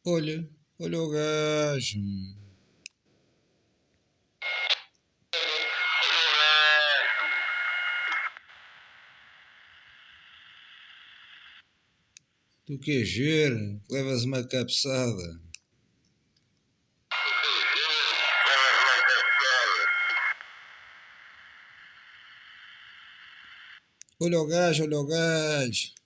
Olha, olha o gajo. Tu queres ver? Levas uma cabeçada. Olha o gajo, olha o gajo.